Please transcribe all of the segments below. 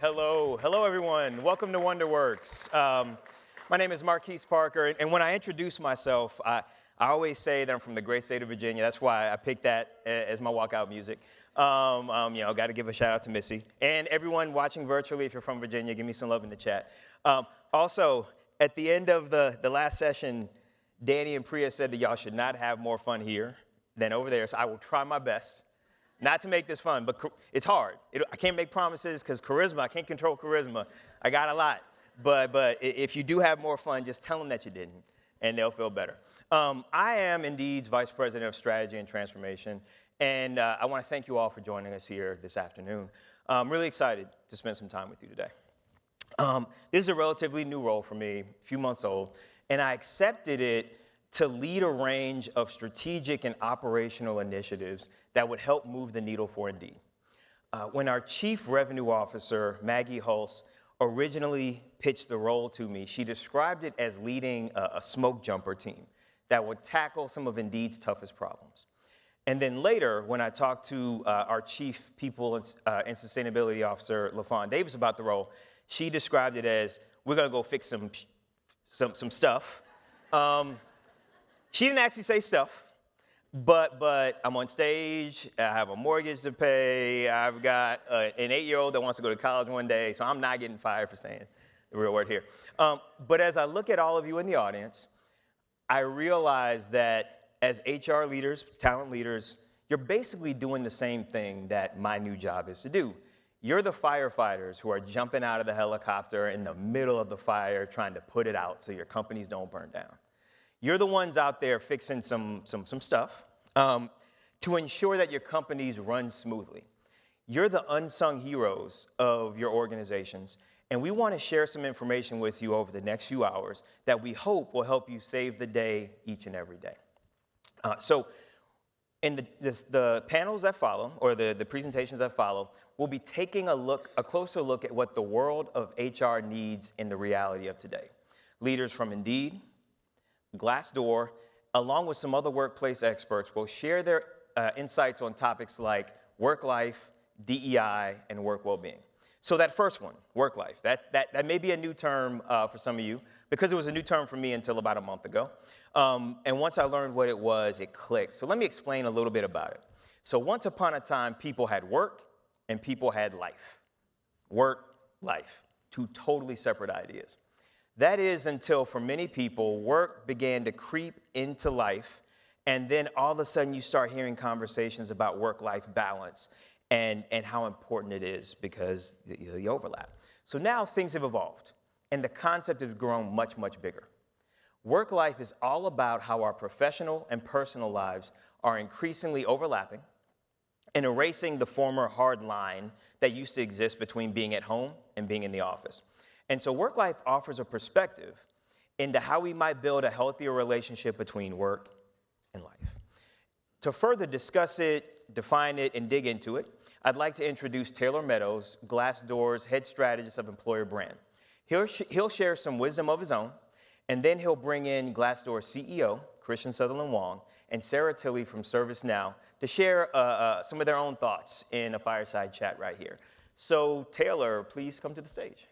Hello everyone. Welcome to WonderWorks. My name is Marquise Parker, and when I introduce myself, I always say that I'm from the great state of Virginia. That's why I picked that as my walkout music. Got to give a shout out to Missy. And everyone watching virtually, if you're from Virginia, give me some love in the chat. Also, at the end of the last session, Danny and Priya said that y'all should not have more fun here than over there, so I will try my best not to make this fun, but it's hard. I can't make promises because I can't control charisma. I got a lot. But if you do have more fun, just tell them that you didn't, and they'll feel better. I am Indeed's Vice President of Strategy and Transformation, and I want to thank you all for joining us here this afternoon. I'm really excited to spend some time with you today. This is a relatively new role for me, a few months old, and I accepted it to lead a range of strategic and operational initiatives that would help move the needle for Indeed. When our Chief Revenue Officer, Maggie Hulse, originally pitched the role to me, she described it as leading a smoke jumper team that would tackle some of Indeed's toughest problems. And then later, when I talked to our Chief People and Sustainability Officer, LaFawn Davis, about the role, she described it as, we're gonna go fix some stuff. She didn't actually say stuff, but I'm on stage, I have a mortgage to pay, I've got an 8-year-old that wants to go to college one day, so I'm not getting fired for saying the real word here. But as I look at all of you in the audience, I realize that as HR leaders, talent leaders, you're basically doing the same thing that my new job is to do. You're the firefighters who are jumping out of the helicopter in the middle of the fire trying to put it out so your companies don't burn down. You're the ones out there fixing some stuff to ensure that your companies run smoothly. You're the unsung heroes of your organizations, and we want to share some information with you over the next few hours that we hope will help you save the day each and every day. So in the panels that follow, or the presentations that follow, we'll be taking a closer look at what the world of HR needs in the reality of today. Leaders from Indeed, Glassdoor, along with some other workplace experts, will share their insights on topics like work-life, DEI, and work well-being. So that first one, work-life, that may be a new term for some of you, because it was a new term for me until about a month ago. And once I learned what it was, it clicked. So let me explain a little bit about it. So once upon a time, people had work and people had life. Work, life, two totally separate ideas. That is until, for many people, work began to creep into life, and then all of a sudden you start hearing conversations about work-life balance and how important it is because the overlap. So now things have evolved, and the concept has grown much, much bigger. Work-life is all about how our professional and personal lives are increasingly overlapping and erasing the former hard line that used to exist between being at home and being in the office. And so work-life offers a perspective into how we might build a healthier relationship between work and life. To further discuss it, define it, and dig into it, I'd like to introduce Taylor Meadows, Glassdoor's head strategist of employer brand. He'll share some wisdom of his own, and then he'll bring in Glassdoor CEO, Sutherland-Wong, and Sarah Tilley from ServiceNow to share some of their own thoughts in a fireside chat right here. So Taylor, please come to the stage.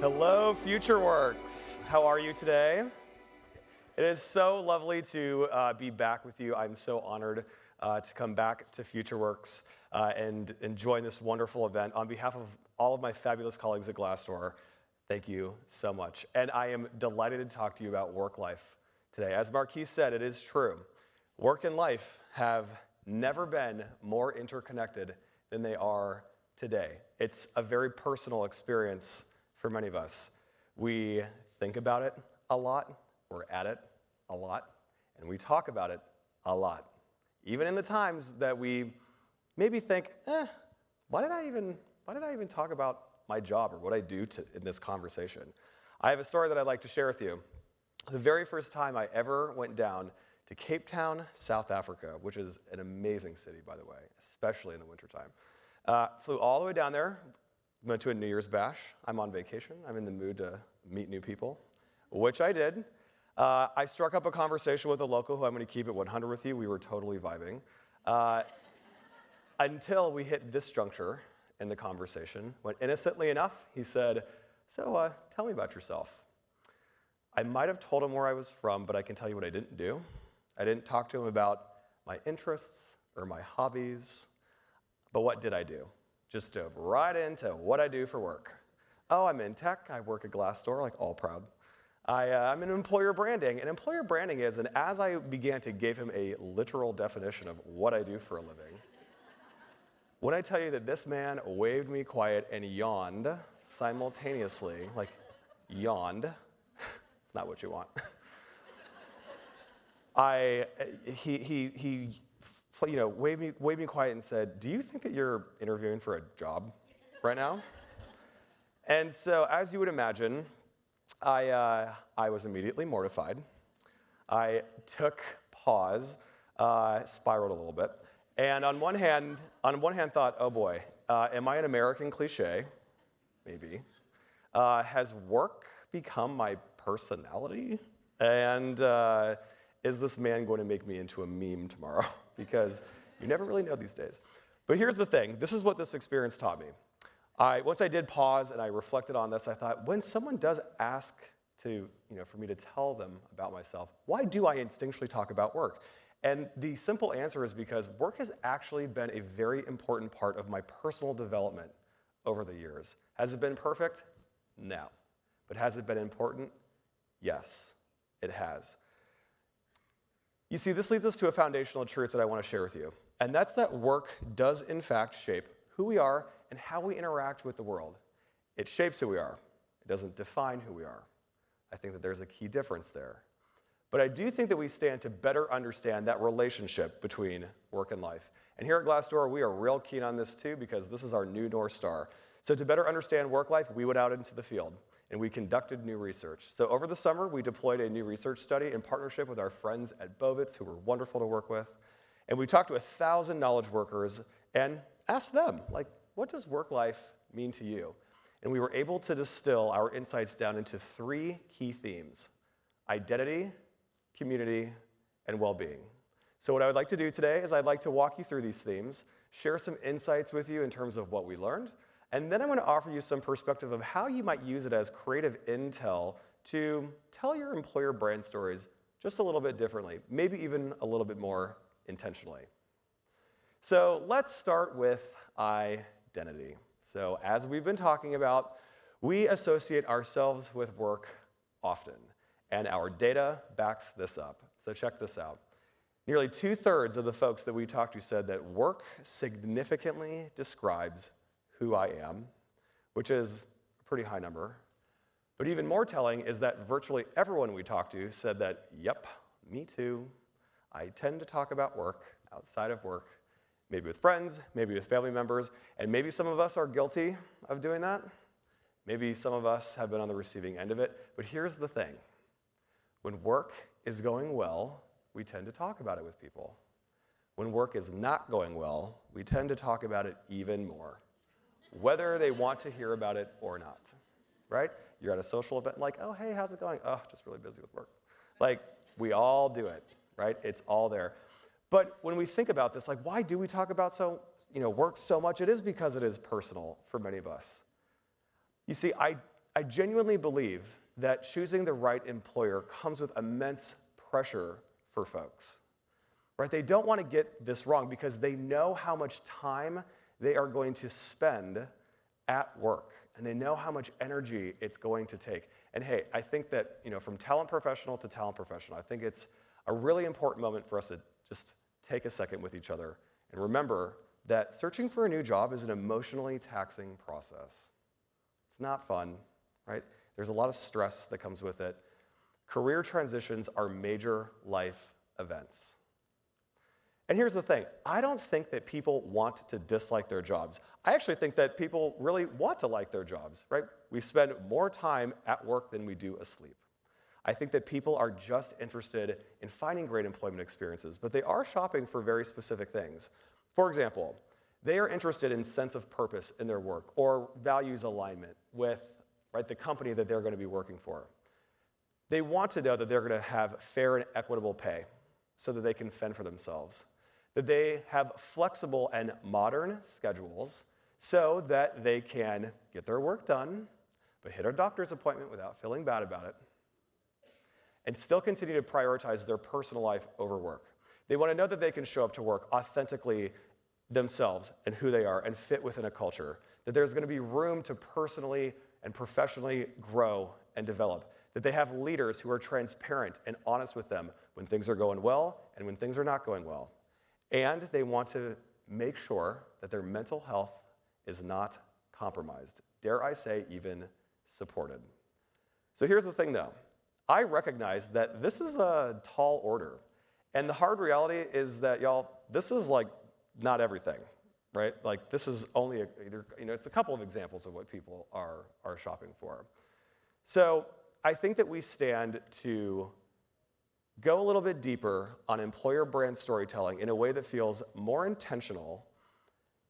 Hello, FutureWorks. How are you today? It is so lovely to be back with you. I'm so honored to come back to FutureWorks and join this wonderful event. On behalf of all of my fabulous colleagues at Glassdoor, thank you so much. And I am delighted to talk to you about work life today. As Marquise said, it is true. Work and life have never been more interconnected than they are today. It's a very personal experience for many of us. We think about it a lot, we're at it a lot, and we talk about it a lot. Even in the times that we maybe think, why did I even talk about my job or what I do in this conversation? I have a story that I'd like to share with you. The very first time I ever went down to Cape Town, South Africa, which is an amazing city, by the way, especially in the wintertime. Flew all the way down there, went to a New Year's bash. I'm on vacation. I'm in the mood to meet new people. which I did. I struck up a conversation with a local who I'm going to keep it 100 with you. We were totally vibing. Until we hit this juncture in the conversation, when innocently enough, he said, so tell me about yourself. I might have told him where I was from, but I can tell you what I didn't do. I didn't talk to him about my interests or my hobbies, but what did I do? Just dove right into what I do for work. Oh, I'm in tech. I work at Glassdoor, like all proud. I'm in employer branding, and employer branding is, and as I began to give him a literal definition of what I do for a living, when I tell you that this man waved me quiet and yawned simultaneously, like yawned, it's not what you want. He waved me quiet and said, do you think that you're interviewing for a job right now? And so, as you would imagine, I was immediately mortified. I took pause, spiraled a little bit, and on one hand thought, oh boy, am I an American cliche? Maybe. Has work become my personality? And is this man going to make me into a meme tomorrow? Because you never really know these days. But here's the thing. This is what this experience taught me. Once I did pause and I reflected on this, I thought, when someone does ask for me to tell them about myself, why do I instinctually talk about work? And the simple answer is because work has actually been a very important part of my personal development over the years. Has it been perfect? No. But has it been important? Yes, it has. You see, this leads us to a foundational truth that I want to share with you, and that's that work does in fact shape who we are and how we interact with the world. It shapes who we are. It doesn't define who we are. I think that there's a key difference there. But I do think that we stand to better understand that relationship between work and life. And here at Glassdoor, we are real keen on this too, because this is our new North Star. So to better understand work life, we went out into the field and we conducted new research. So over the summer, we deployed a new research study in partnership with our friends at Bovitz, who were wonderful to work with. And we talked to 1,000 knowledge workers and asked them, like, what does work life mean to you? And we were able to distill our insights down into 3 key themes: identity, community, and well-being. So what I would like to do today is I'd like to walk you through these themes, share some insights with you in terms of what we learned, and then I'm going to offer you some perspective of how you might use it as creative intel to tell your employer brand stories just a little bit differently, maybe even a little bit more intentionally. So let's start with identity. So as we've been talking about, we associate ourselves with work often, and our data backs this up. So check this out. Nearly 2/3 of the folks that we talked to said that work significantly describes who I am, which is a pretty high number. But even more telling is that virtually everyone we talked to said that, yep, me too. I tend to talk about work outside of work, maybe with friends, maybe with family members, and maybe some of us are guilty of doing that. Maybe some of us have been on the receiving end of it. But here's the thing. When work is going well, we tend to talk about it with people. When work is not going well, we tend to talk about it even more, whether they want to hear about it or not, right? You're at a social event like, oh, hey, how's it going? Oh, just really busy with work. Like, we all do it, right? It's all there. But when we think about this, like, why do we talk about work so much? It is because it is personal for many of us. You see, I genuinely believe that choosing the right employer comes with immense pressure for folks, right? They don't want to get this wrong because they know how much time they are going to spend at work, and they know how much energy it's going to take. And hey, I think that, from talent professional to talent professional, I think it's a really important moment for us to just take a second with each other and remember that searching for a new job is an emotionally taxing process. It's not fun, right? There's a lot of stress that comes with it. Career transitions are major life events. And here's the thing. I don't think that people want to dislike their jobs. I actually think that people really want to like their jobs, right? We spend more time at work than we do asleep. I think that people are just interested in finding great employment experiences, but they are shopping for very specific things. For example, they are interested in sense of purpose in their work or values alignment with the company that they're going to be working for. They want to know that they're going to have fair and equitable pay so that they can fend for themselves, that they have flexible and modern schedules so that they can get their work done, but hit a doctor's appointment without feeling bad about it, and still continue to prioritize their personal life over work. They want to know that they can show up to work authentically themselves and who they are and fit within a culture, that there's going to be room to personally and professionally grow and develop, that they have leaders who are transparent and honest with them when things are going well and when things are not going well. And they want to make sure that their mental health is not compromised, dare I say even supported. So here's the thing though. I recognize that this is a tall order. And the hard reality is that, y'all, this is like not everything, right? Like this is only, it's a couple of examples of what people are shopping for. So I think that we stand to go a little bit deeper on employer brand storytelling in a way that feels more intentional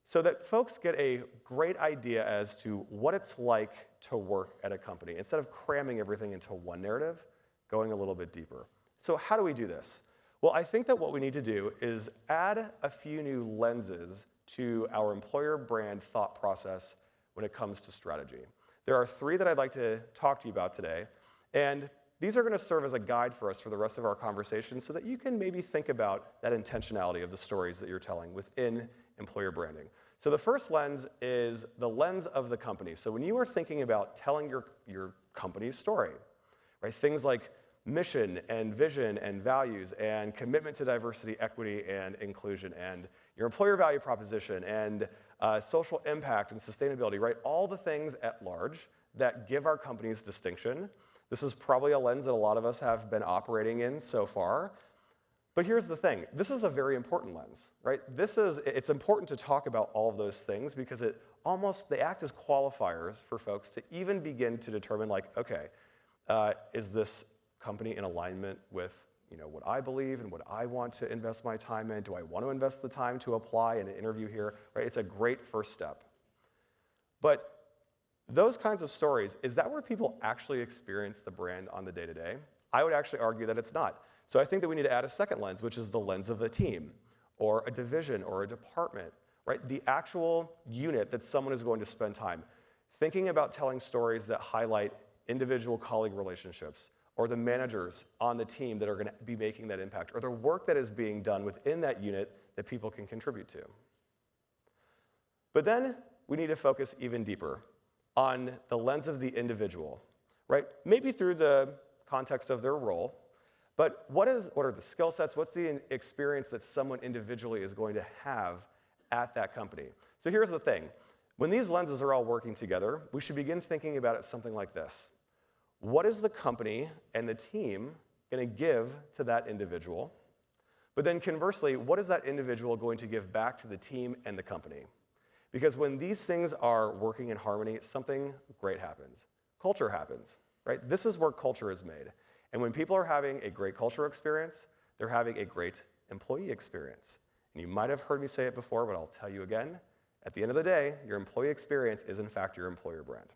so that folks get a great idea as to what it's like to work at a company. Instead of cramming everything into one narrative, going a little bit deeper. So how do we do this? Well, I think that what we need to do is add a few new lenses to our employer brand thought process when it comes to strategy. There are 3 that I'd like to talk to you about today, and these are going to serve as a guide for us for the rest of our conversation so that you can maybe think about that intentionality of the stories that you're telling within employer branding. So the first lens is the lens of the company. So when you are thinking about telling your company's story, right, things like mission and vision and values and commitment to diversity, equity, and inclusion, and your employer value proposition and social impact and sustainability, right? All the things at large that give our companies distinction. This is probably a lens that a lot of us have been operating in so far. But here's the thing. This is a very important lens, right? It's important to talk about all of those things because they act as qualifiers for folks to even begin to determine, like, okay, is this company in alignment with what I believe and what I want to invest my time in? Do I want to invest the time to apply in an interview here? Right? It's a great first step. But those kinds of stories, is that where people actually experience the brand on the day-to-day? I would actually argue that it's not. So I think that we need to add a second lens, which is the lens of a team or a division or a department, right? The actual unit that someone is going to spend time thinking about telling stories that highlight individual colleague relationships, or the managers on the team that are going to be making that impact, or the work that is being done within that unit that people can contribute to. But then we need to focus even deeper on the lens of the individual, right? Maybe through the context of their role, but what are the skill sets? What's the experience that someone individually is going to have at that company? So here's the thing. When these lenses are all working together, we should begin thinking about it something like this. What is the company and the team going to give to that individual? But then conversely, what is that individual going to give back to the team and the company? Because when these things are working in harmony, something great happens. Culture happens, right? This is where culture is made. And when people are having a great culture experience, they're having a great employee experience. And you might have heard me say it before, but I'll tell you again. At the end of the day, your employee experience is in fact your employer brand.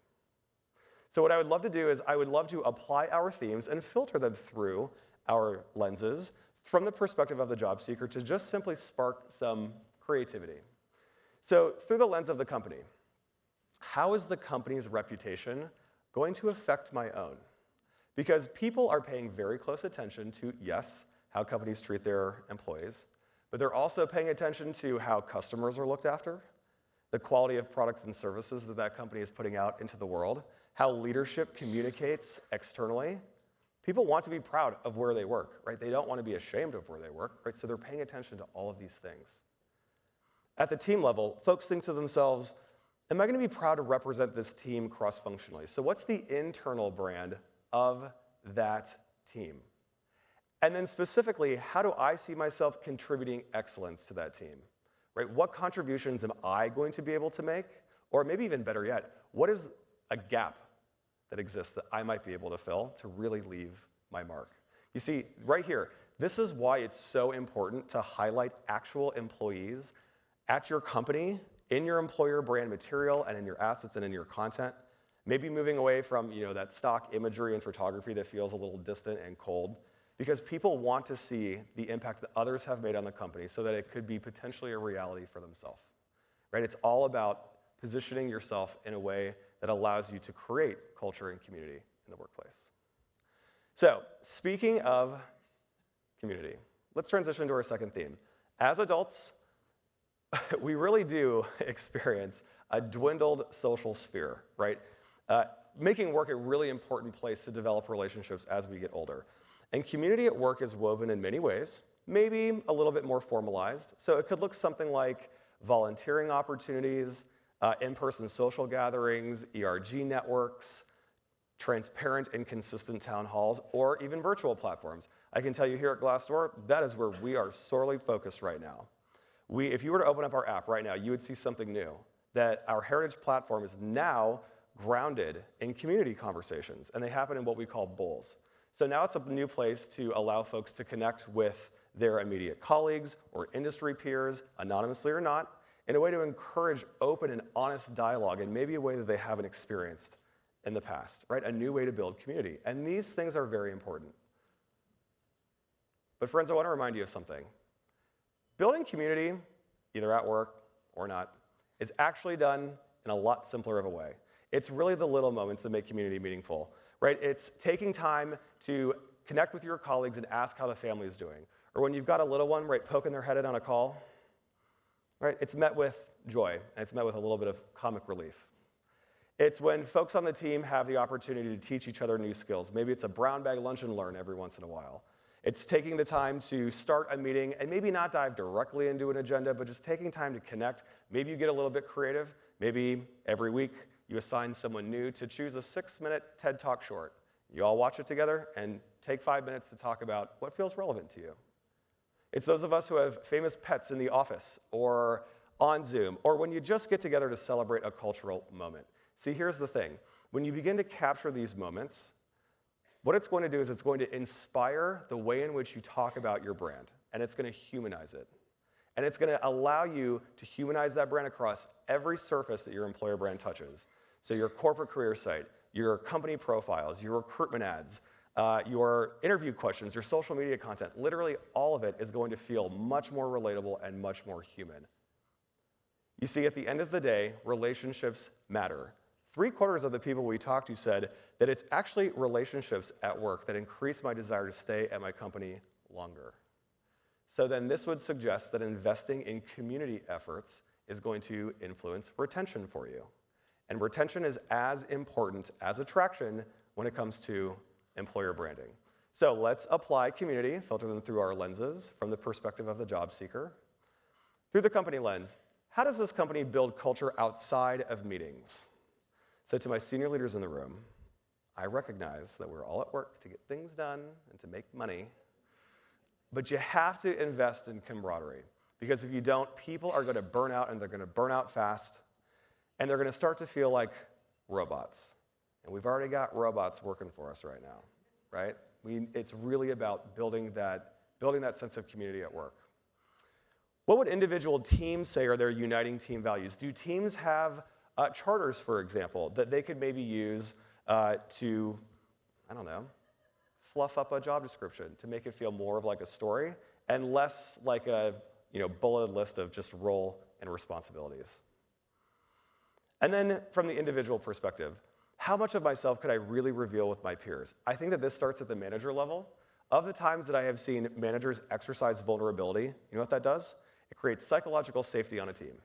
So what I would love to do is I would love to apply our themes and filter them through our lenses from the perspective of the job seeker to just simply spark some creativity. So through the lens of the company, how is the company's reputation going to affect my own? Because people are paying very close attention to, yes, how companies treat their employees, but they're also paying attention to how customers are looked after, the quality of products and services that that company is putting out into the world, how leadership communicates externally. People want to be proud of where they work, right? They don't want to be ashamed of where they work, right? So they're paying attention to all of these things. At the team level, folks think to themselves, am I going to be proud to represent this team cross-functionally? So what's the internal brand of that team? And then specifically, how do I see myself contributing excellence to that team? Right? What contributions am I going to be able to make? Or maybe even better yet, what is a gap that exists that I might be able to fill to really leave my mark? You see, right here, this is why it's so important to highlight actual employees at your company, in your employer brand material, and in your assets and in your content, Maybe moving away from that stock imagery and photography that feels a little distant and cold, because people want to see the impact that others have made on the company so that it could be potentially a reality for themselves. Right? It's all about positioning yourself in a way that allows you to create culture and community in the workplace. So, speaking of community, let's transition to our second theme. As adults, we really do experience a dwindled social sphere, right? Making work a really important place to develop relationships as we get older. And community at work is woven in many ways, maybe a little bit more formalized. So it could look something like volunteering opportunities, in-person social gatherings, ERG networks, transparent and consistent town halls, or even virtual platforms. I can tell you here at Glassdoor, that is where we are sorely focused right now. If you were to open up our app right now, you would see something new, that our heritage platform is now grounded in community conversations, and they happen in what we call bowls. So now it's a new place to allow folks to connect with their immediate colleagues or industry peers, anonymously or not, in a way to encourage open and honest dialogue in maybe a way that they haven't experienced in the past, right? A new way to build community. And these things are very important. But friends, I want to remind you of something. Building community, either at work or not, is actually done in a lot simpler of a way. It's really the little moments that make community meaningful, right? It's taking time to connect with your colleagues and ask how the family is doing. Or when you've got a little one, right, poking their head in on a call, right? It's met with joy, and it's met with a little bit of comic relief. It's when folks on the team have the opportunity to teach each other new skills. Maybe it's a brown bag lunch and learn every once in a while. It's taking the time to start a meeting and maybe not dive directly into an agenda, but just taking time to connect. Maybe you get a little bit creative. Maybe every week you assign someone new to choose a 6-minute TED Talk short. You all watch it together and take 5 minutes to talk about what feels relevant to you. It's those of us who have famous pets in the office or on Zoom, or when you just get together to celebrate a cultural moment. See, here's the thing. When you begin to capture these moments, what it's going to do is it's going to inspire the way in which you talk about your brand, and it's going to humanize it. And it's going to allow you to humanize that brand across every surface that your employer brand touches. So your corporate career site, your company profiles, your recruitment ads, your interview questions, your social media content, literally all of it is going to feel much more relatable and much more human. You see, at the end of the day, relationships matter. 3/4 of the people we talked to said that it's actually relationships at work that increase my desire to stay at my company longer. So then this would suggest that investing in community efforts is going to influence retention for you. And retention is as important as attraction when it comes to employer branding. So let's apply community, filter them through our lenses from the perspective of the job seeker. Through the company lens, how does this company build culture outside of meetings? So to my senior leaders in the room, I recognize that we're all at work to get things done and to make money, but you have to invest in camaraderie, because if you don't, people are going to burn out, and they're going to burn out fast, and they're going to start to feel like robots. And we've already got robots working for us right now, right? It's really about building that sense of community at work. What would individual teams say are their uniting team values? Do teams have charters, for example, that they could maybe use to, I don't know, fluff up a job description to make it feel more of like a story and less like a bulleted list of just role and responsibilities? And then from the individual perspective, how much of myself could I really reveal with my peers? I think that this starts at the manager level. Of the times that I have seen managers exercise vulnerability, you know what that does? It creates psychological safety on a team.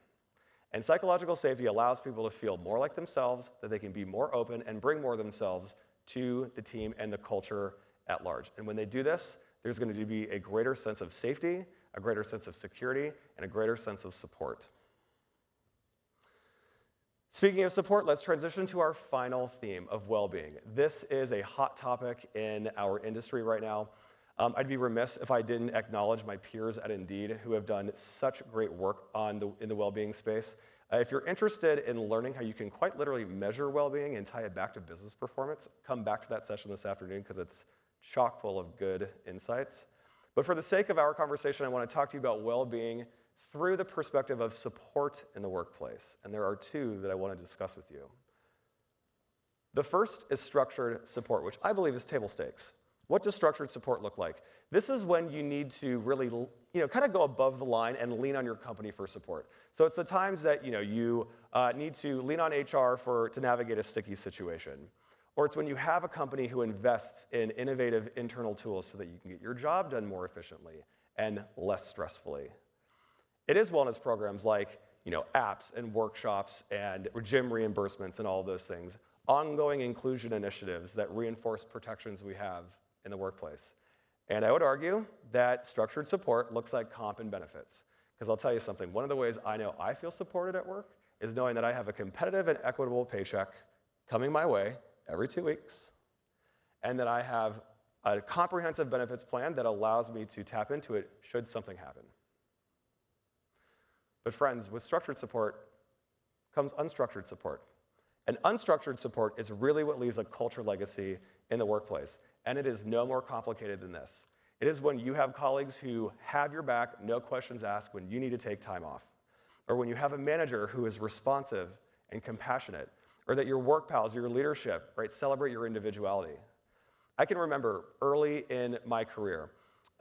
And psychological safety allows people to feel more like themselves, that they can be more open and bring more of themselves to the team and the culture at large. And when they do this, there's going to be a greater sense of safety, a greater sense of security, and a greater sense of support. Speaking of support, let's transition to our final theme of well-being. This is a hot topic in our industry right now. I'd be remiss if I didn't acknowledge my peers at Indeed who have done such great work in the well-being space. If you're interested in learning how you can quite literally measure well-being and tie it back to business performance, come back to that session this afternoon because it's chock full of good insights. But for the sake of our conversation, I want to talk to you about well-being through the perspective of support in the workplace. And there are two that I want to discuss with you. The first is structured support, which I believe is table stakes. What does structured support look like? This is when you need to really, kind of go above the line and lean on your company for support. So it's the times that, you need to lean on HR to navigate a sticky situation. Or it's when you have a company who invests in innovative internal tools so that you can get your job done more efficiently and less stressfully. It is wellness programs like, apps and workshops and gym reimbursements and all of those things. Ongoing inclusion initiatives that reinforce protections we have in the workplace. And I would argue that structured support looks like comp and benefits. Because I'll tell you something, one of the ways I know I feel supported at work is knowing that I have a competitive and equitable paycheck coming my way every 2 weeks, and that I have a comprehensive benefits plan that allows me to tap into it should something happen. But friends, with structured support comes unstructured support. And unstructured support is really what leaves a culture legacy in the workplace. And it is no more complicated than this. It is when you have colleagues who have your back, no questions asked, when you need to take time off. Or when you have a manager who is responsive and compassionate. Or that your work pals, your leadership, celebrate your individuality. I can remember early in my career,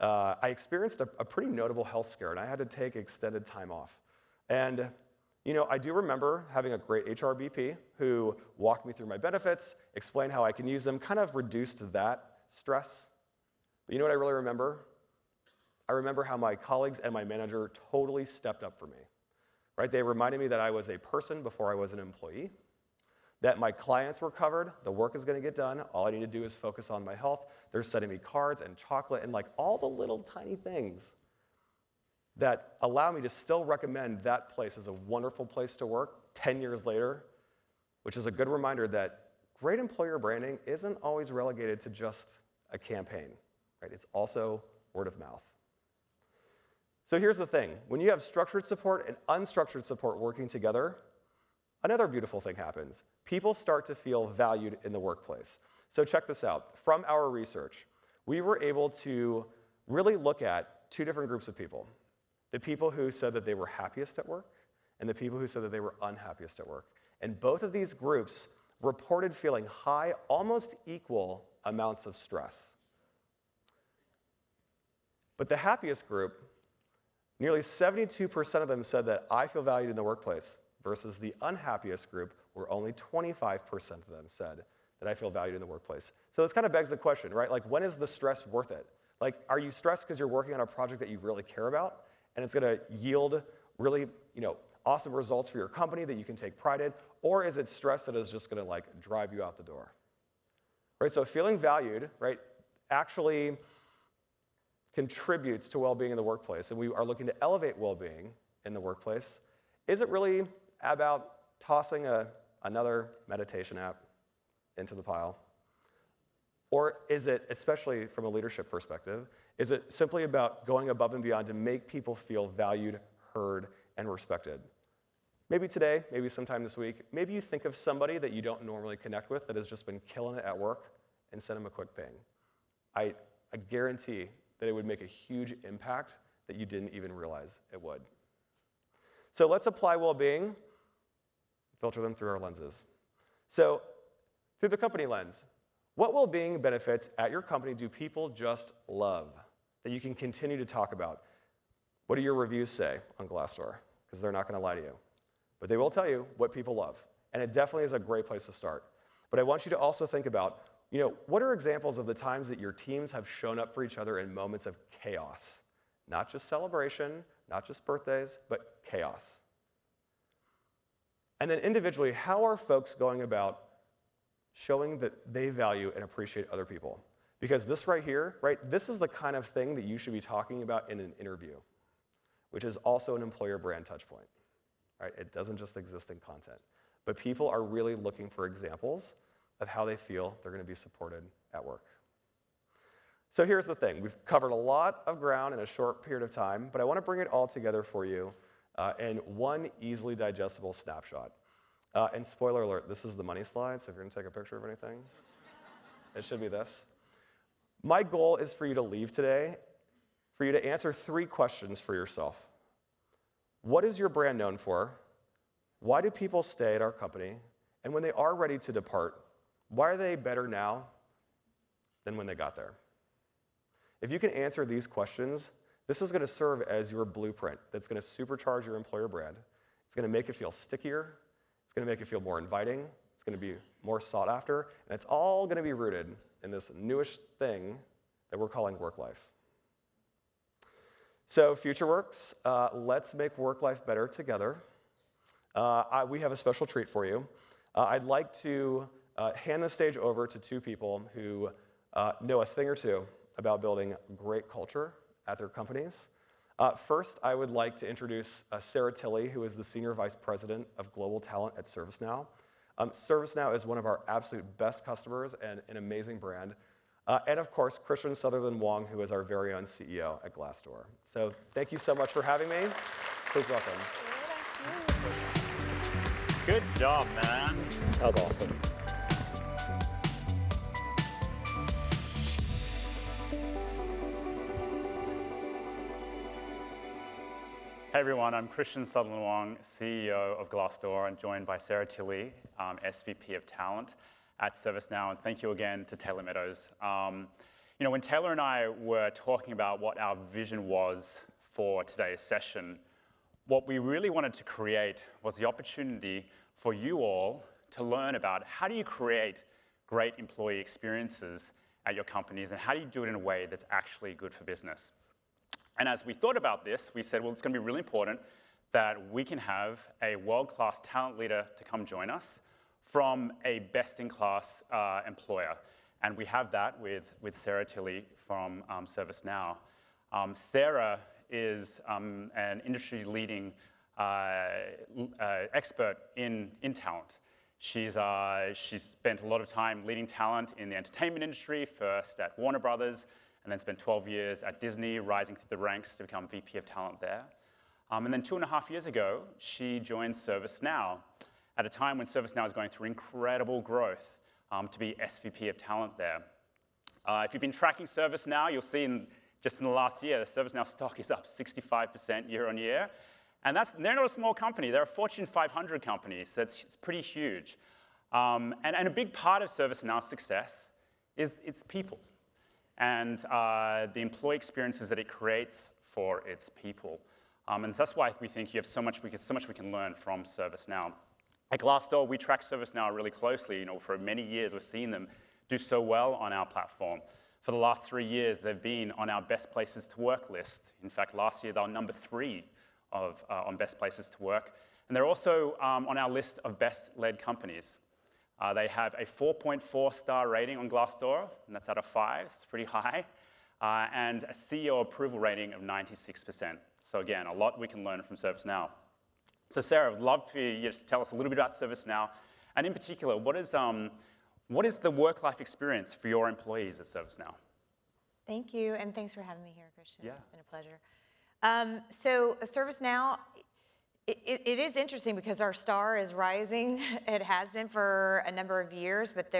I experienced a pretty notable health scare, and I had to take extended time off. And I do remember having a great HRBP who walked me through my benefits, explained how I can use them, kind of reduced that stress. But you know what I really remember? I remember how my colleagues and my manager totally stepped up for me. They reminded me that I was a person before I was an employee, that my clients were covered, the work is going to get done, all I need to do is focus on my health. They're sending me cards and chocolate and all the little tiny things that allow me to still recommend that place as a wonderful place to work 10 years later, which is a good reminder that great employer branding isn't always relegated to just a campaign. It's also word of mouth. So here's the thing. When you have structured support and unstructured support working together, another beautiful thing happens. People start to feel valued in the workplace. So check this out. From our research, we were able to really look at 2 different groups of people. The people who said that they were happiest at work and the people who said that they were unhappiest at work. And both of these groups reported feeling high, almost equal amounts of stress. But the happiest group, nearly 72% of them said that I feel valued in the workplace, versus the unhappiest group, where only 25% of them said that I feel valued in the workplace. So this kind of begs the question, when is the stress worth it? Are you stressed because you're working on a project that you really care about, and it's going to yield really, awesome results for your company that you can take pride in, or is it stress that is just going to drive you out the door? So feeling valued, actually contributes to well-being in the workplace, and we are looking to elevate well-being in the workplace. Is it really about tossing another meditation app into the pile? Or is it, especially from a leadership perspective, is it simply about going above and beyond to make people feel valued, heard, and respected? Maybe today, maybe sometime this week, maybe you think of somebody that you don't normally connect with that has just been killing it at work and send them a quick ping. I guarantee that it would make a huge impact that you didn't even realize it would. So let's apply well-being, filter them through our lenses. So through the company lens, what well-being benefits at your company do people just love that you can continue to talk about? What do your reviews say on Glassdoor? Because they're not going to lie to you. But they will tell you what people love. And it definitely is a great place to start. But I want you to also think about, what are examples of the times that your teams have shown up for each other in moments of chaos? Not just celebration, not just birthdays, but chaos. And then individually, how are folks going about showing that they value and appreciate other people? Because this right here, this is the kind of thing that you should be talking about in an interview, which is also an employer brand touch point. It doesn't just exist in content. But people are really looking for examples of how they feel they're going to be supported at work. So here's the thing. We've covered a lot of ground in a short period of time, but I want to bring it all together for you in one easily digestible snapshot. And spoiler alert, this is the money slide, so if you're going to take a picture of anything, it should be this. My goal is for you to leave today, for you to answer 3 questions for yourself. What is your brand known for? Why do people stay at our company? And when they are ready to depart, Why are they better now than when they got there? If you can answer these questions, this is going to serve as your blueprint that's going to supercharge your employer brand. It's going to make it feel stickier. It's going to make it feel more inviting. It's going to be more sought after. And it's all going to be rooted in this newish thing that we're calling Worklife. So FutureWorks, let's make work-life better together. We have a special treat for you. I'd like to hand the stage over to two people who know a thing or two about building great culture at their companies. First, I would like to introduce Sarah Tilley, who is the Senior Vice President of Global Talent at ServiceNow. ServiceNow is one of our absolute best customers and an amazing brand. And of course, Sutherland-Wong, who is our very own CEO at Glassdoor. So thank you so much for having me. Please welcome. Good job, man. That was awesome. Hey everyone, I'm Sutherland-Wong, CEO of Glassdoor, and joined by Sarah Tilley, SVP of Talent at ServiceNow, and thank you again to Taylor Meadows. When Taylor and I were talking about what our vision was for today's session, what we really wanted to create was the opportunity for you all to learn about how do you create great employee experiences at your companies, and how do you do it in a way that's actually good for business. And as we thought about this, we said, well, it's going to be really important that we can have a world-class talent leader to come join us from a best-in-class employer. And we have that with Sarah Tilley from ServiceNow. Sarah is an industry-leading expert in talent. She's spent a lot of time leading talent in the entertainment industry, first at Warner Brothers, and then spent 12 years at Disney, rising through the ranks to become VP of Talent there. And then 2.5 years ago, she joined ServiceNow at a time when ServiceNow is going through incredible growth to be SVP of Talent there. If you've been tracking ServiceNow, you'll see just in the last year, the ServiceNow stock is up 65% year on year. And they're not a small company. They're a Fortune 500 company, so it's pretty huge. And a big part of ServiceNow's success is its people and the employee experiences that it creates for its people. And that's why we think you have so much we can learn from ServiceNow. At Glassdoor, we track ServiceNow really closely. For many years, we've seen them do so well on our platform. For the last 3 years, they've been on our best places to work list. In fact, last year, they were number 3 on best places to work. And they're also on our list of best-led companies. They have a 4.4-star rating on Glassdoor, and that's out of 5, so it's pretty high, and a CEO approval rating of 96%. So again, a lot we can learn from ServiceNow. So Sarah, I'd love for you to tell us a little bit about ServiceNow, and in particular, what is the work-life experience for your employees at ServiceNow? Thank you, and thanks for having me here, Christian. Yeah. It's been a pleasure. So ServiceNow, it is interesting because our star is rising. It has been for a number of years, but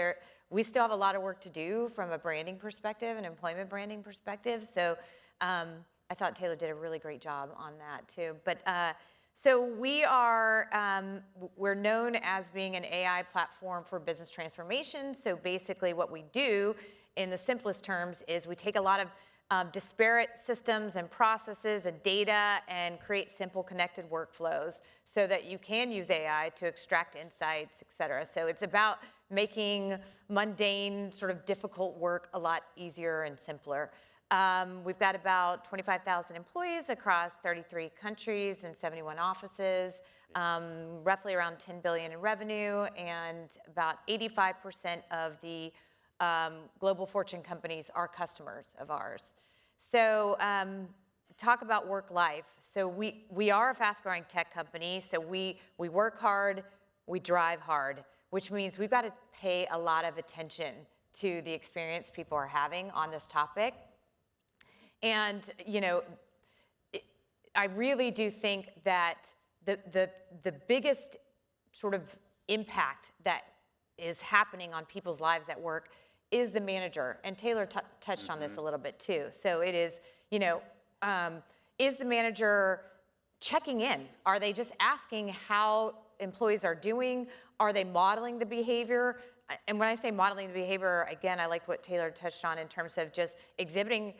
we still have a lot of work to do from a branding perspective, an employment branding perspective. So I thought Taylor did a really great job on that too. But so we're known as being an AI platform for business transformation. So basically what we do in the simplest terms is we take a lot of disparate systems and processes and data and create simple connected workflows so that you can use AI to extract insights, et cetera. So it's about making mundane, sort of difficult work a lot easier and simpler. We've got about 25,000 employees across 33 countries and 71 offices, roughly around $10 billion in revenue, and about 85% of the global Fortune companies are customers of ours. So talk about work-life. So we are a fast-growing tech company, so we work hard, we drive hard, which means we've got to pay a lot of attention to the experience people are having on this topic. And I really do think that the biggest sort of impact that is happening on people's lives at work is the manager. And Taylor touched on this a little bit too. So it is, is the manager checking in? Are they just asking how employees are doing? Are they modeling the behavior? and when I say modeling the behavior, again, I liked what Taylor touched on in terms of just exhibiting,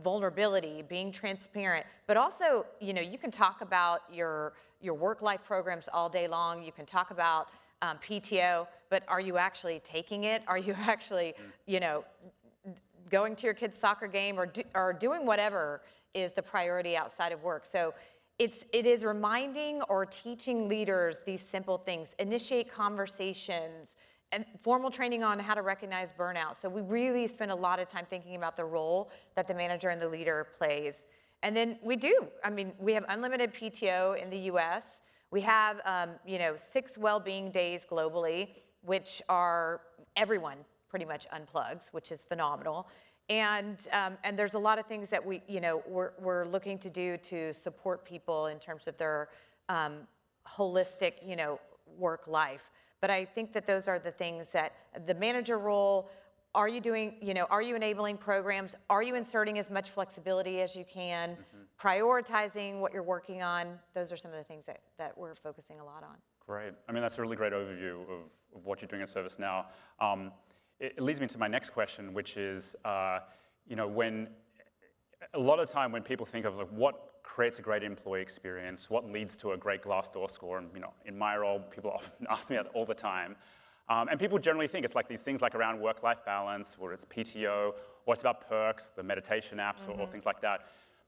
vulnerability, being transparent, but also, you can talk about your work-life programs all day long. You can talk about PTO, but are you actually taking it? Are you actually, going to your kid's soccer game or doing whatever is the priority outside of work? So it is reminding or teaching leaders these simple things, initiate conversations, and formal training on how to recognize burnout. So we really spend a lot of time thinking about the role that the manager and the leader plays. And then we have unlimited PTO in the US. We have, 6 well-being days globally, which are everyone pretty much unplugs, which is phenomenal. And there's a lot of things that we're looking to do to support people in terms of their holistic, work life. But I think that those are the things that the manager role, are you enabling programs? Are you inserting as much flexibility as you can? Prioritizing what you're working on? Those are some of the things that we're focusing a lot on. Great. I mean, that's a really great overview of what you're doing at ServiceNow. It leads me to my next question, which is, when a lot of time when people think of what creates a great employee experience, what leads to a great Glassdoor score, and in my role, people often ask me that all the time. And people generally think it's like these things like around work-life balance, or it's PTO, or it's about perks, the meditation apps, or things like that.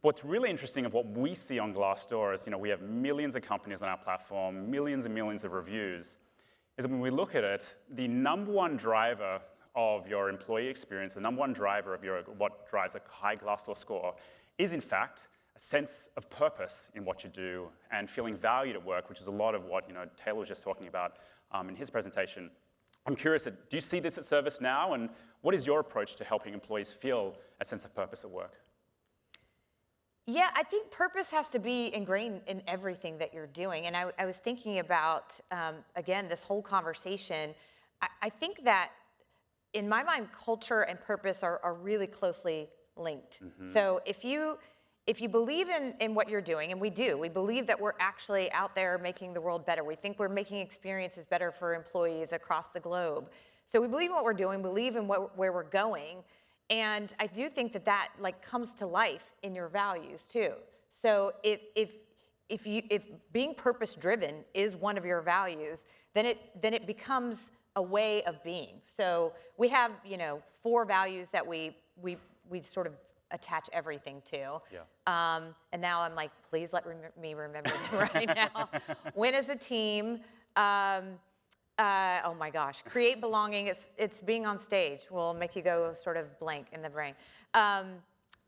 But what's really interesting of what we see on Glassdoor is, we have millions of companies on our platform, millions and millions of reviews, is when we look at it, the number one driver of your employee experience, the number one driver of what drives a high Glassdoor score is, in fact, a sense of purpose in what you do and feeling valued at work, which is a lot of what Taylor was just talking about in his presentation. I'm curious, do you see this at ServiceNow, and what is your approach to helping employees feel a sense of purpose at work? Yeah, I think purpose has to be ingrained in everything that you're doing. And I was thinking about, again, this whole conversation. I think that, in my mind, culture and purpose are really closely linked. So if you believe in what you're doing, and we believe that we're actually out there making the world better. We think we're making experiences better for employees across the globe. So we believe in what we're doing, believe in where we're going. And I do think that comes to life in your values too. So if being purpose-driven is one of your values, then it becomes a way of being. So we have 4 values that we sort of attach everything to. Yeah. And now I'm like, please let me remember them right now. Win as a team. Oh my gosh, create belonging. It's being on stage. Will make you go sort of blank in the brain.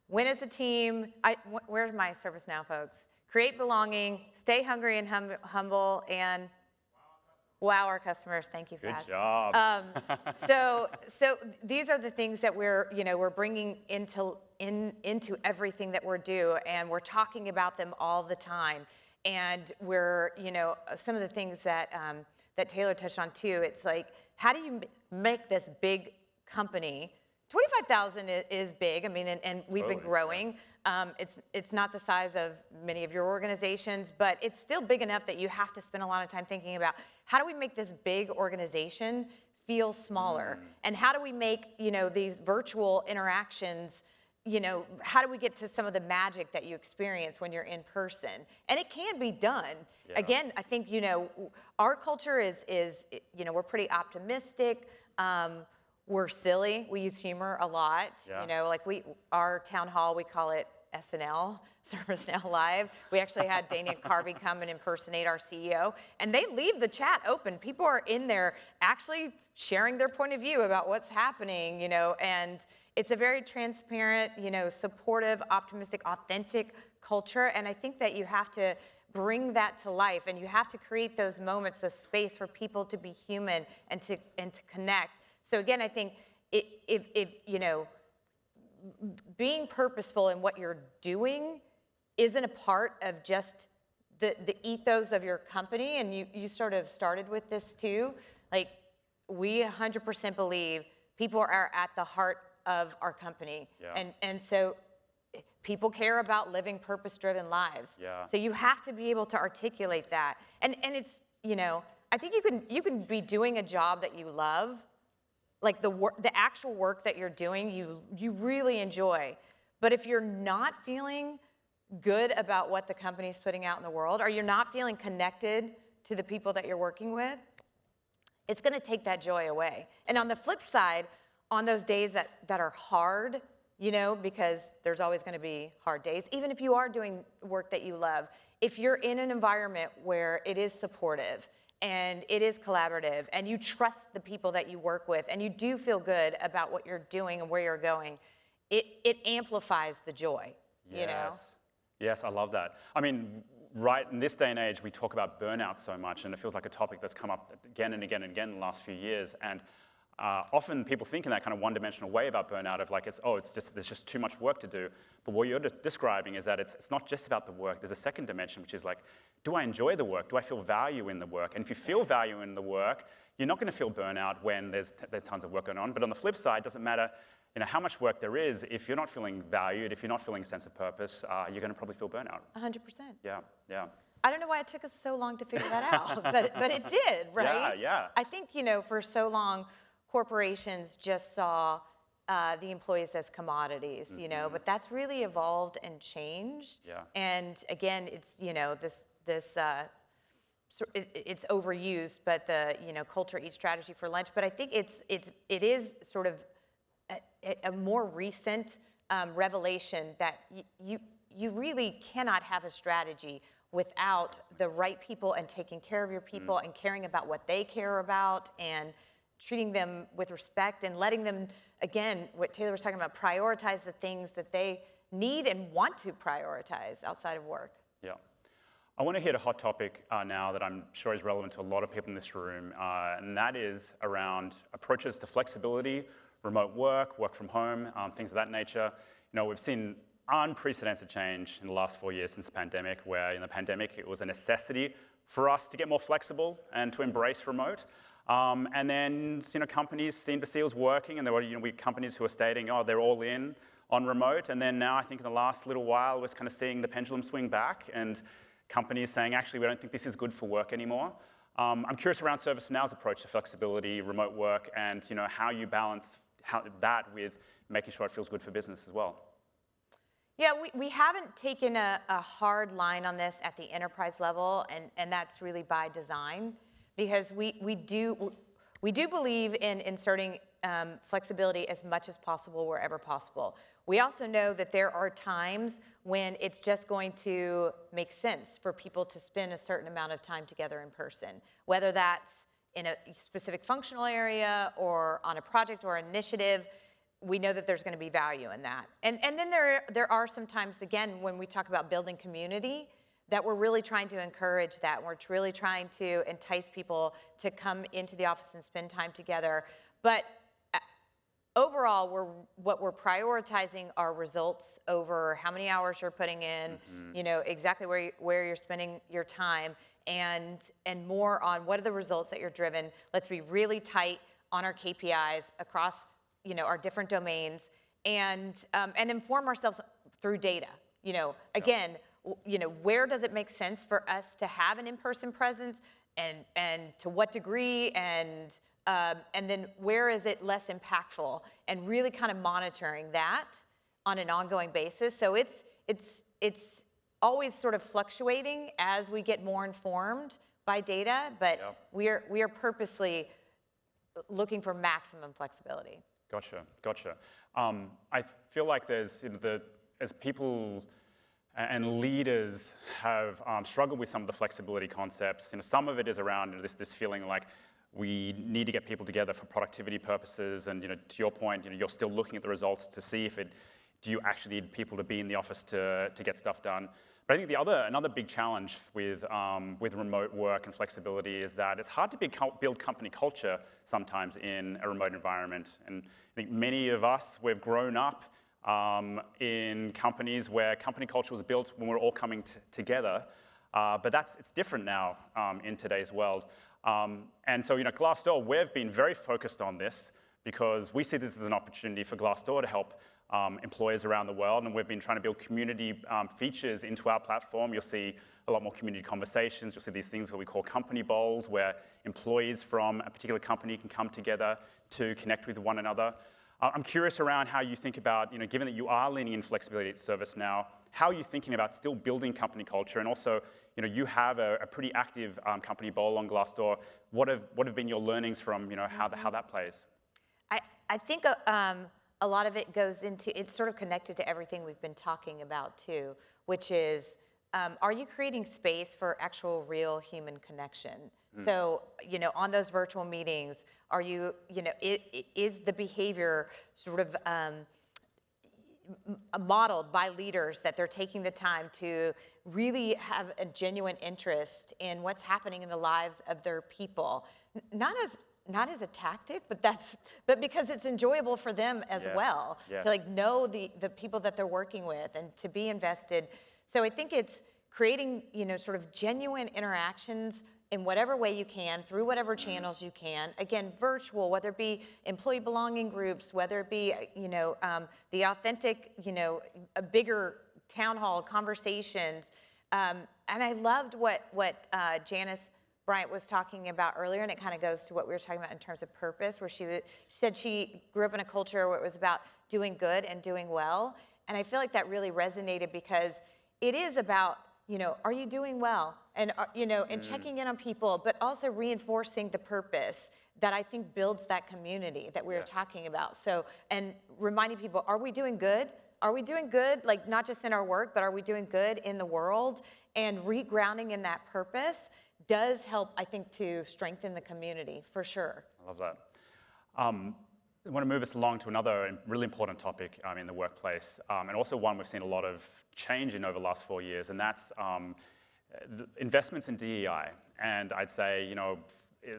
Win as a team. Where's my ServiceNow folks? Create belonging. Stay hungry and humble, and wow our customers. Thank you, Faz. Good job. So these are the things that we're bringing into everything that we're doing, and we're talking about them all the time. And we're some of the things that Taylor touched on too. It's like, how do you make this big company? 25,000 is big. I mean, and we've been growing. Yeah. It's not the size of many of your organizations, but it's still big enough that you have to spend a lot of time thinking about, how do we make this big organization feel smaller? And how do we make, these virtual interactions, how do we get to some of the magic that you experience when you're in person? And it can be done. Yeah. Again, I think, our culture is we're pretty optimistic. We're silly. We use humor a lot. Yeah. Our town hall, we call it SNL, ServiceNow Live. We actually had Dana Carvey come and impersonate our CEO, and they leave the chat open. People are in there actually sharing their point of view about what's happening, and it's a very transparent, supportive, optimistic, authentic culture. And I think that you have to bring that to life, and you have to create those moments, the space for people to be human and to connect. So again, I think if being purposeful in what you're doing isn't a part of just the ethos of your company, and you sort of started with this too, like, we 100% believe people are at the heart of our company. Yeah. And so people care about living purpose-driven lives. Yeah. So you have to be able to articulate that. And it's, I think you can be doing a job that you love like the actual work that you're doing, you really enjoy. But if you're not feeling good about what the company's putting out in the world, or you're not feeling connected to the people that you're working with, it's going to take that joy away. And on the flip side, on those days that are hard, you know, because there's always going to be hard days, even if you are doing work that you love, if you're in an environment where it is supportive and it is collaborative and you trust the people that you work with and you do feel good about what you're doing and where you're going, it amplifies the joy, you know? Yes, I love that. I mean, right in this day and age, we talk about burnout so much, and it feels like a topic that's come up again and again and again in the last few years. And often people think in that kind of one-dimensional way about burnout of like, there's just too much work to do. But what you're describing is that it's not just about the work. There's a second dimension, which is like, do I enjoy the work? Do I feel value in the work? And if you feel value in the work, you're not going to feel burnout when there's tons of work going on. But on the flip side, it doesn't matter how much work there is, if you're not feeling valued, if you're not feeling a sense of purpose, you're going to probably feel burnout. 100%. Yeah. I don't know why it took us so long to figure that out, but it did, right? Yeah. I think, for so long, corporations just saw the employees as commodities, but that's really evolved and changed. Yeah. And again, it's, it's overused, but the, culture eats strategy for lunch. But I think it is sort of a more recent revelation that you really cannot have a strategy without the right people and taking care of your people and caring about what they care about and treating them with respect and letting them, again, what Taylor was talking about, prioritize the things that they need and want to prioritize outside of work. Yeah. I want to hit a hot topic now that I'm sure is relevant to a lot of people in this room, and that is around approaches to flexibility, remote work from home, things of that nature. We've seen unprecedented change in the last 4 years since the pandemic, where in the pandemic it was a necessity for us to get more flexible and to embrace remote. And then companies seem to see it was working, and there were companies who were stating, oh, they're all in on remote. And then now I think in the last little while we're kind of seeing the pendulum swing back, and companies saying, actually, we don't think this is good for work anymore. I'm curious around ServiceNow's approach to flexibility, remote work, and how you balance that with making sure it feels good for business as well. Yeah, we haven't taken a hard line on this at the enterprise level, and that's really by design, because we do believe in inserting flexibility as much as possible wherever possible. We also know that there are times when it's just going to make sense for people to spend a certain amount of time together in person, whether that's in a specific functional area or on a project or initiative. We know that there's going to be value in that. And then there are some times, again, when we talk about building community, that we're really trying to encourage that. We're really trying to entice people to come into the office and spend time together. But overall, what we're prioritizing are results over how many hours you're putting in, exactly where you're spending your time, and more on what are the results that you're driven. Let's be really tight on our KPIs across our different domains, and inform ourselves through data. Again, where does it make sense for us to have an in-person presence, and to what degree, and then where is it less impactful, and really kind of monitoring that on an ongoing basis. So it's always sort of fluctuating as we get more informed by data, but we are purposely looking for maximum flexibility. Gotcha. I feel like there's, as people and leaders have struggled with some of the flexibility concepts, some of it is around this feeling like we need to get people together for productivity purposes, and to your point, you're still looking at the results to see do you actually need people to be in the office to get stuff done. But I think another big challenge with remote work and flexibility is that it's hard to build company culture sometimes in a remote environment. And I think many of us, we've grown up in companies where company culture was built when we're all coming together. But it's different now in today's world. And so, Glassdoor, we've been very focused on this because we see this as an opportunity for Glassdoor to help employers around the world, and we've been trying to build community features into our platform. You'll see a lot more community conversations. You'll see these things that we call company bowls, where employees from a particular company can come together to connect with one another. I'm curious around how you think about, given that you are leaning in flexibility at ServiceNow, how are you thinking about still building company culture? And also, you have a pretty active company, Bowl on Glassdoor. What have been your learnings from, how that plays? I think a lot of it goes into, it's sort of connected to everything we've been talking about too, which is, are you creating space for actual real human connection? So, on those virtual meetings, are you, is the behavior sort of modeled by leaders that they're taking the time to really have a genuine interest in what's happening in the lives of their people? Not as a tactic, but because it's enjoyable for them as well, to know the people that they're working with and to be invested. So I think it's creating, sort of genuine interactions in whatever way you can, through whatever channels you can. Again, virtual, whether it be employee belonging groups, whether it be, the authentic, a bigger town hall conversations. And I loved what Janice Bryant was talking about earlier, and it kind of goes to what we were talking about in terms of purpose, where she said she grew up in a culture where it was about doing good and doing well. And I feel like that really resonated because it is about, are you doing well? And, and checking in on people, but also reinforcing the purpose that I think builds that community that we were talking about. So, and reminding people, are we doing good? Are we doing good, like not just in our work, but are we doing good in the world? And regrounding in that purpose does help, I think, to strengthen the community, for sure. I love that. I want to move us along to another really important topic in the workplace, and also one we've seen a lot of change in over the last 4 years, and that's the investments in DEI. And I'd say,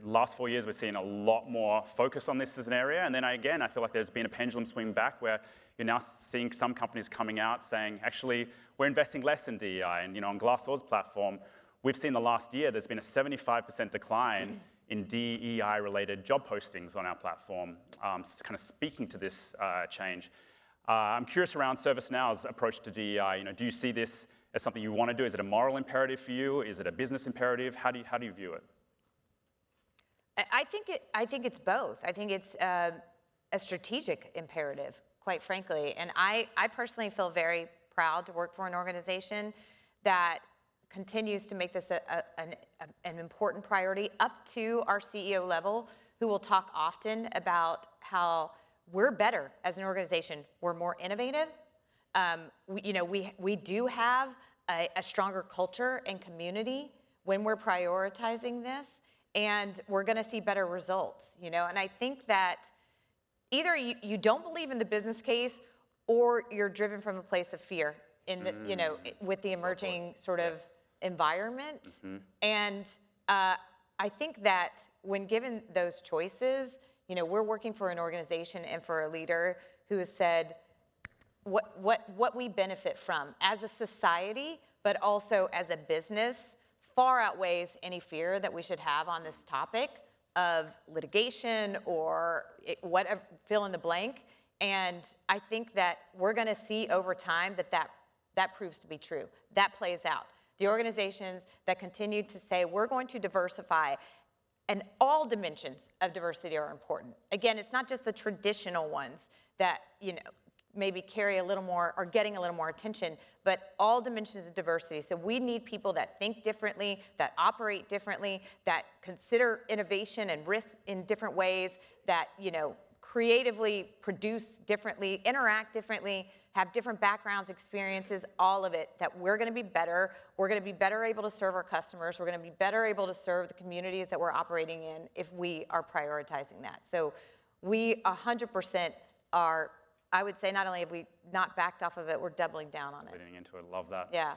last 4 years, we've seen a lot more focus on this as an area, and then again, I feel like there's been a pendulum swing back where you're now seeing some companies coming out saying, actually, we're investing less in DEI, and on Glassdoor's platform, we've seen the last year, there's been a 75% decline in DEI-related job postings on our platform, kind of speaking to this change. I'm curious around ServiceNow's approach to DEI. Do you see this as something you want to do? Is it a moral imperative for you? Is it a business imperative? How do you view it? I think it's both. I think it's a strategic imperative, quite frankly. And I personally feel very proud to work for an organization that continues to make this an important priority, up to our CEO level, who will talk often about how we're better as an organization. We're more innovative. We do have a stronger culture and community when we're prioritizing this, and we're going to see better results. And I think that either you don't believe in the business case, or you're driven from a place of fear in the, with the emerging sort of environment. And I think that when given those choices, we're working for an organization and for a leader who has said what we benefit from as a society, but also as a business, far outweighs any fear that we should have on this topic of litigation or whatever, fill in the blank. And I think that we're going to see over time that proves to be true. That plays out. The organizations that continue to say, we're going to diversify, and all dimensions of diversity are important. Again, it's not just the traditional ones that, maybe carry a little more, or getting a little more attention, but all dimensions of diversity. So we need people that think differently, that operate differently, that consider innovation and risk in different ways, that, creatively produce differently, interact differently, have different backgrounds, experiences, all of it, that we're going to be better. We're going to be better able to serve our customers. We're going to be better able to serve the communities that we're operating in if we are prioritizing that. So we 100% are, I would say, not only have we not backed off of it, we're doubling down on it. Leaning into it, love that. Yeah.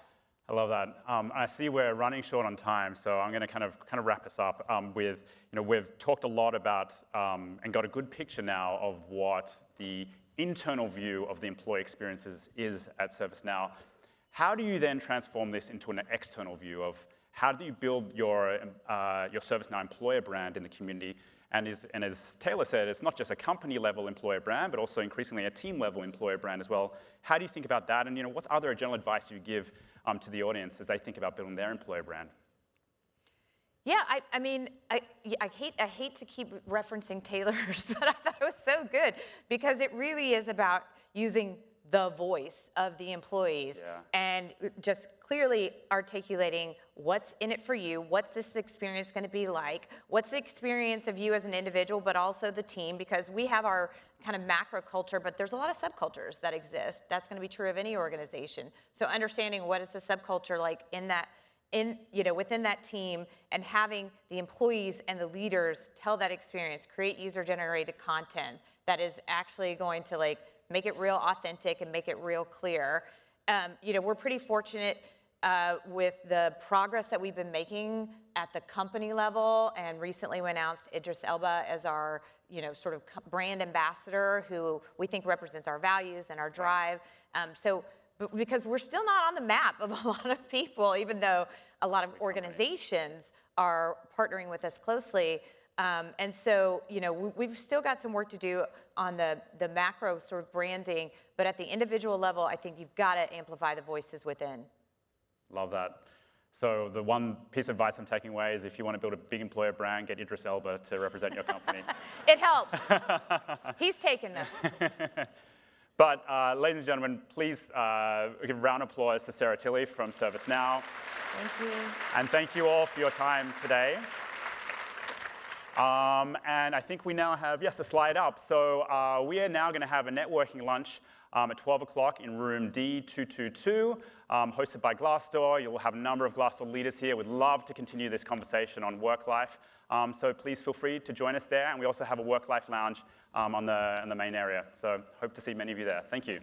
I love that. I see we're running short on time, so I'm going to kind of wrap us up with, we've talked a lot about and got a good picture now of what the internal view of the employee experiences is at ServiceNow. How do you then transform this into an external view of how do you build your ServiceNow employer brand in the community? And as Taylor said, it's not just a company-level employer brand, but also increasingly a team-level employer brand as well. How do you think about that? And what's other general advice you give to the audience as they think about building their employer brand? Yeah, I mean, I hate to keep referencing Taylor's, but I thought it was so good because it really is about using the voice of the employees and just clearly articulating what's in it for you, what's this experience going to be like, what's the experience of you as an individual, but also the team, because we have our kind of macro culture, but there's a lot of subcultures that exist. That's going to be true of any organization. So understanding what is the subculture like within that team, and having the employees and the leaders tell that experience, create user-generated content that is actually going to like make it real authentic and make it real clear. We're pretty fortunate with the progress that we've been making at the company level, and recently we announced Idris Elba as our sort of brand ambassador, who we think represents our values and our drive. Because we're still not on the map of a lot of people, even though a lot of organizations are partnering with us closely. And so, we've still got some work to do on the macro sort of branding, but at the individual level, I think you've got to amplify the voices within. Love that. So the one piece of advice I'm taking away is if you want to build a big employer brand, get Idris Elba to represent your company. It helps. He's taken them. But ladies and gentlemen, please give a round of applause to Sarah Tilley from ServiceNow. Thank you. And thank you all for your time today. And I think we now have, yes, a slide up. So we are now going to have a networking lunch at 12 o'clock in room D222, hosted by Glassdoor. You'll have a number of Glassdoor leaders here. We'd love to continue this conversation on work life. So please feel free to join us there. And we also have a work life lounge on the main area. So hope to see many of you there. Thank you.